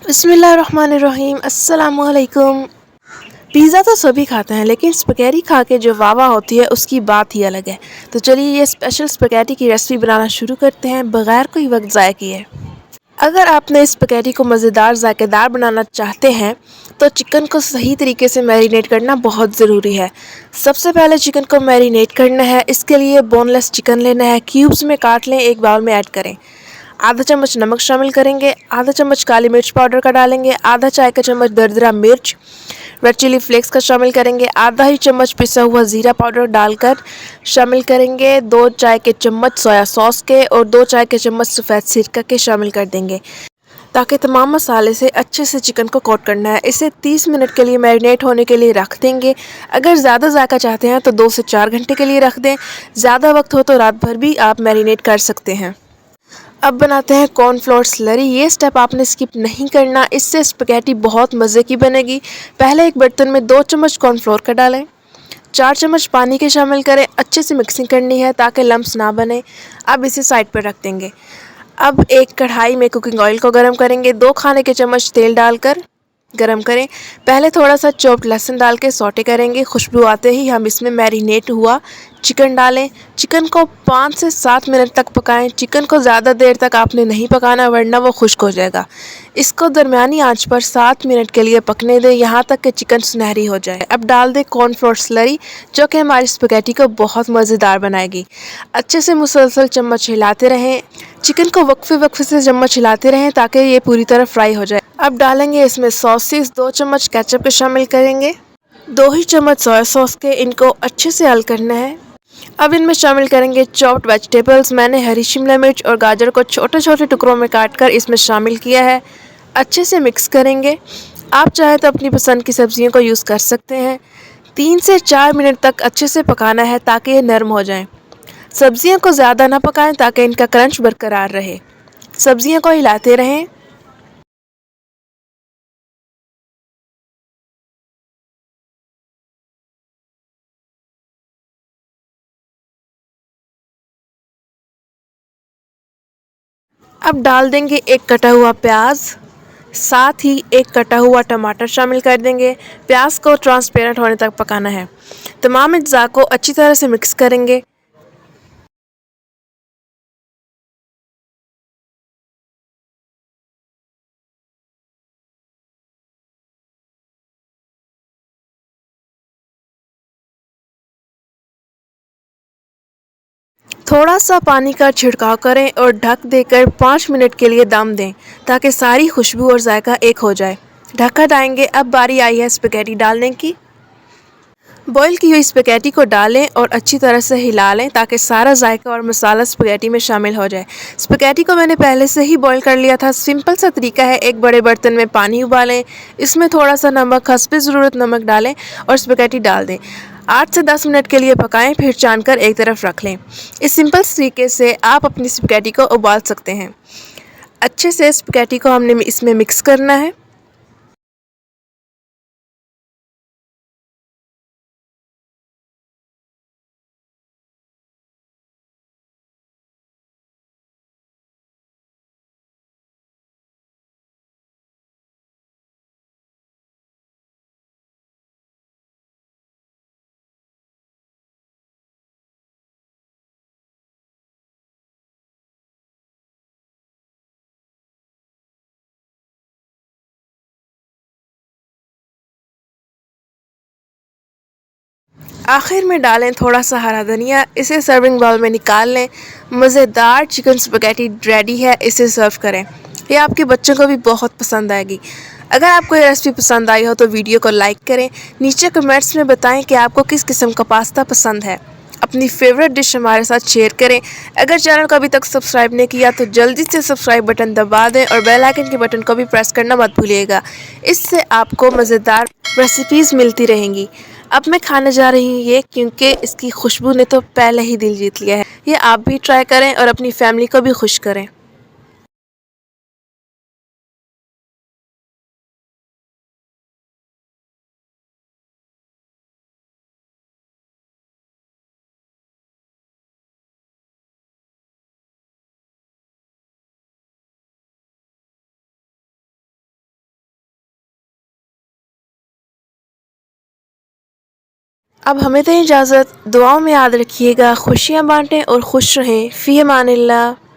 बिस्मिल्लाहिर्रहमानिर्रहीम अस्सलामुअलैकुम। पिज़्ज़ा तो सभी खाते हैं लेकिन स्पगेटी खा के जो वाह होती है उसकी बात ही अलग है। तो चलिए ये स्पेशल स्पगेटी की रेसिपी बनाना शुरू करते हैं बगैर कोई वक्त ज़ाया किए। अगर आपने स्पगेटी को मज़ेदार ज़ायकेदार बनाना चाहते हैं तो चिकन को सही तरीके से मैरिनेट करना बहुत ज़रूरी है। सबसे पहले चिकन को मैरिनेट करना है। इसके लिए बोनलेस चिकन लेना है, क्यूब्स में काट लें, एक बाउल में ऐड करें। आधा चम्मच नमक शामिल करेंगे, आधा चम्मच काली मिर्च पाउडर का डालेंगे, आधा चाय का चम्मच दरदरा मिर्च रेड चिली फ्लेक्स का शामिल करेंगे, आधा ही चम्मच पिसा हुआ ज़ीरा पाउडर डालकर शामिल करेंगे, 2 चाय के चम्मच सोया सॉस के और 2 चाय के चम्मच सफ़ेद सिरका के शामिल कर देंगे ताकि तमाम मसाले से अच्छे से चिकन को कोट करना है। इसे 30 मिनट के लिए मैरिनेट होने के लिए रख देंगे। अगर ज़्यादा जायका चाहते हैं तो 2 से 4 घंटे के लिए रख दें। ज़्यादा वक्त हो तो रात भर भी आप मैरिनेट कर सकते हैं। अब बनाते हैं कॉर्नफ्लोर स्लरी। ये स्टेप आपने स्किप नहीं करना, इससे स्पगेटी बहुत मज़े की बनेगी। पहले एक बर्तन में 2 चम्मच कॉर्नफ्लोर का डालें, 4 चम्मच पानी के शामिल करें, अच्छे से मिक्सिंग करनी है ताकि लम्स ना बने। अब इसे साइड पर रख देंगे। अब एक कढ़ाई में कुकिंग ऑयल को गर्म करेंगे, 2 खाने के चम्मच तेल डालकर गरम करें। पहले थोड़ा सा चॉप्ड लहसुन डाल के सौटे करेंगे। खुशबू आते ही हम इसमें मैरिनेट हुआ चिकन डालें। चिकन को 5 से 7 मिनट तक पकाएं। चिकन को ज़्यादा देर तक आपने नहीं पकाना वरना वो खुश्क हो जाएगा। इसको दरमियानी आंच पर 7 मिनट के लिए पकने दें, यहाँ तक कि चिकन सुनहरी हो जाए। अब डाल दें कॉर्नफ्लोर स्लरी जो कि हमारी स्पगेटी को बहुत मज़ेदार बनाएगी। अच्छे से मुसलसल चम्मच हिलाते रहें। चिकन को वक्फे वक्फे से चम्मच हिलाते रहें ताकि ये पूरी तरह फ्राई हो जाए। अब डालेंगे इसमें सॉसेस, 2 चम्मच केचप के शामिल करेंगे, 2 ही चम्मच सोया सॉस के। इनको अच्छे से हल करना है। अब इनमें शामिल करेंगे चॉप्ड वेजिटेबल्स। मैंने हरी शिमला मिर्च और गाजर को छोटे छोटे टुकड़ों में काटकर इसमें शामिल किया है। अच्छे से मिक्स करेंगे। आप चाहे तो अपनी पसंद की सब्जियों को यूज़ कर सकते हैं। 3 से 4 मिनट तक अच्छे से पकाना है ताकि ये नरम हो जाएं। सब्जियों को ज़्यादा ना पकाएं ताकि इनका क्रंच बरकरार रहे। सब्जियों को हिलाते रहें। अब डाल देंगे एक कटा हुआ प्याज, साथ ही एक कटा हुआ टमाटर शामिल कर देंगे। प्याज को ट्रांसपेरेंट होने तक पकाना है। तमाम अज्जा को अच्छी तरह से मिक्स करेंगे। थोड़ा सा पानी का छिड़काव करें और ढक देकर 5 मिनट के लिए दम दें ताकि सारी खुशबू और जायका एक हो जाए। ढक्कन हटाएंगे। अब बारी आई है स्पगेटी डालने की। बॉईल की हुई स्पगेटी को डालें और अच्छी तरह से हिला लें ताकि सारा जायका और मसाला स्पगेटी में शामिल हो जाए। स्पगेटी को मैंने पहले से ही बॉईल कर लिया था। सिंपल सा तरीका है, एक बड़े बर्तन में पानी उबालें, इसमें थोड़ा सा नमक, हस्बे ज़रूरत नमक डालें और स्पगेटी डाल दें। 8 से 10 मिनट के लिए पकाएं, फिर छान कर एक तरफ रख लें। इस सिंपल तरीके से आप अपनी स्पगेटी को उबाल सकते हैं। अच्छे से स्पगेटी को हमने इसमें मिक्स करना है। आखिर में डालें थोड़ा सा हरा धनिया। इसे सर्विंग बाउल में निकाल लें। मज़ेदार चिकन स्पगेटी रेडी है, इसे सर्व करें। ये आपके बच्चों को भी बहुत पसंद आएगी। अगर आपको ये रेसिपी पसंद आई हो तो वीडियो को लाइक करें। नीचे कमेंट्स में बताएं कि आपको किस किस्म का पास्ता पसंद है। अपनी फेवरेट डिश हमारे साथ शेयर करें। अगर चैनल को अभी तक सब्सक्राइब नहीं किया तो जल्दी से सब्सक्राइब बटन दबा दें और बेल आइकन के बटन को भी प्रेस करना मत भूलिएगा। इससे आपको मज़ेदार रेसिपीज़ मिलती रहेंगी। अब मैं खाने जा रही हूँ ये, क्योंकि इसकी खुशबू ने तो पहले ही दिल जीत लिया है। ये आप भी ट्राई करें और अपनी फैमिली को भी खुश करें। अब हमें दें इजाज़त, दुआओं में याद रखिएगा, खुशियाँ बांटें और खुश रहें। फ़ी अमानिल्लाह।